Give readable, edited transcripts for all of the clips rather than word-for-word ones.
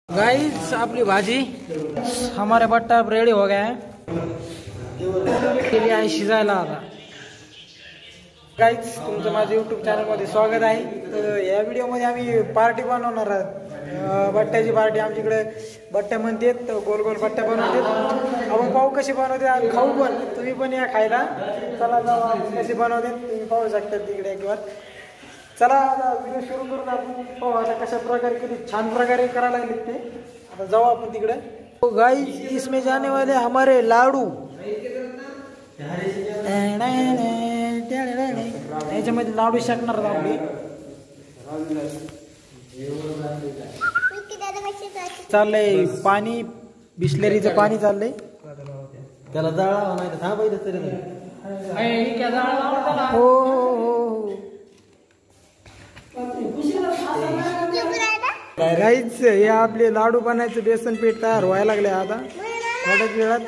Guys आपली भाजी हमारे बट्टा रेडी हो गया है के लिए आहे शिजायला आता। गाइस तुमचं माझ्या यूट्यूब चॅनलमध्ये स्वागत आहे। तर या व्हिडिओमध्ये आम्ही पार्टी बनवणार आहोत। बट्ट्याची पार्टी आमच्याकडे बट्ट्या म्हणतात, गोल गोल बट्ट्या बनवतात। आपण पाहू कशी बनवते, खाऊ पण, तुम्ही पण या खायला। चला जाऊ कशी बनवतात तुम्ही पाहू शकता तिकडे एक बार। चला आता व्हिडिओ सुरू करून आपण पाहू आता कशा प्रकारे किती छान प्रकारे करायला लागले ते। आता जाऊ आपण तिकडे। तो गाइस इसमें जाने वाले हमारे लाडू याच्यामध्ये लाडू शकणार आपली। चाललंय पाणी, बिस्लेरीचं पाणी चाललंय। त्याला जाळा नाही तर थांबायचं तरी नाही। हो हो हो गाईच हे आपले लाडू बनायचं बेसन पीठ तयार व्हायला लागले आता थोड्याच वेळात।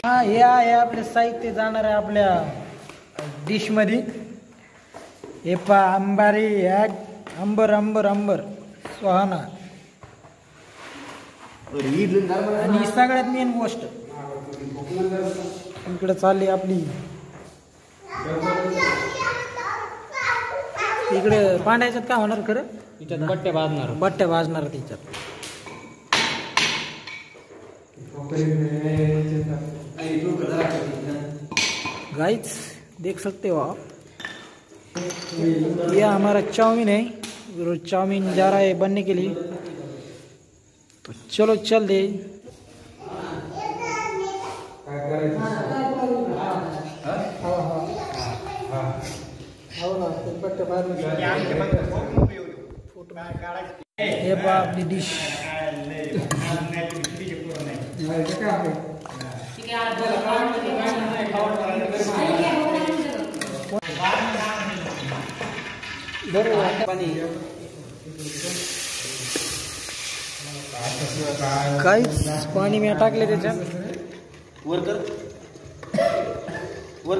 हा हे आहे आपले साहित्य जाणार आहे आपल्या डिश मध्ये। हे पा अंबारी अंबर अंबर अंबर सुहाना आणि सगळ्यात मेन गोष्ट इकडे चालली आपली, इकडे पांढऱ्याच्यात काय होणार खरं, तिच्यात बट्ट्या भाजणार, बट्ट्या भाजणार तिच्यात। गाइस देख सकते हो आप, यह हमारा चाउमीन है। रोज चाउमीन जा रहा है बनने के लिए, तो चलो चल दे। हे बा आपली डिश काहीच पाणी मी टाकले त्याच्यात। वर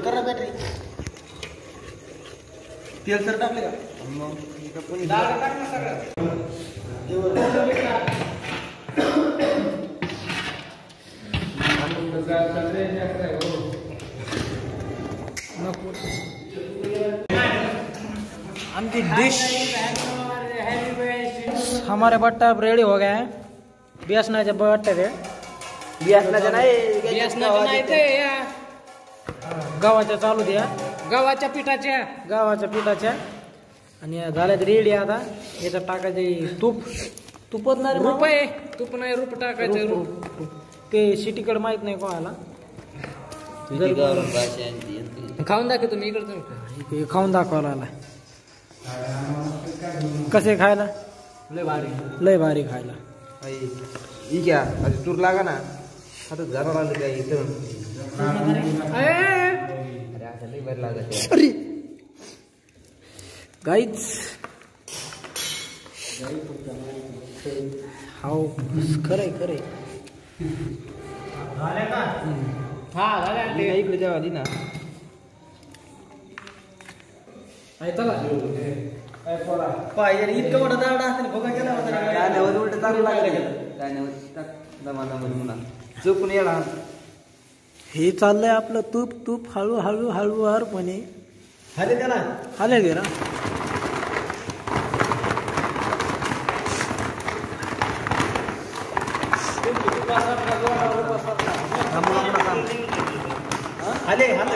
कर ना बॅटरी, तेल तर टाकले का? आमची डिश हमारे बट्टा रेडी हो गया है। बेसनाच्या बट्ट्या ते, बियासनाच्या नाही, गव्हाच्या चालू द्या, गव्हाच्या पिठाच्या आणि झाल्यात रेडी। आता याच्यात टाकायचे तूप, तुपत नाही रुपये, तूप नाही रूप टाकायचं, रूप ते सिटीकडे माहित नाही कोणाला। खाऊन दाखव तुम्ही इकडे, खाऊन दाखवायला आला। कसे खायला लय भारी, लय भारी खायला। क्या टूर लागा ना आता जाणार आलं काय इथं, लय बरं लागत। अरे गाईच हाव खरंय खरंय। हा झाले इकडे जेव्हा आली ना पाहिजे इतकं मोठं दाडा असतं बघा केला होता उलट चालू लागलं चुकून येणार। हे चाललंय आपलं तूप तूप हळू हळू हळूवारपणे हाले त्याला हाले गेला। हाले हाले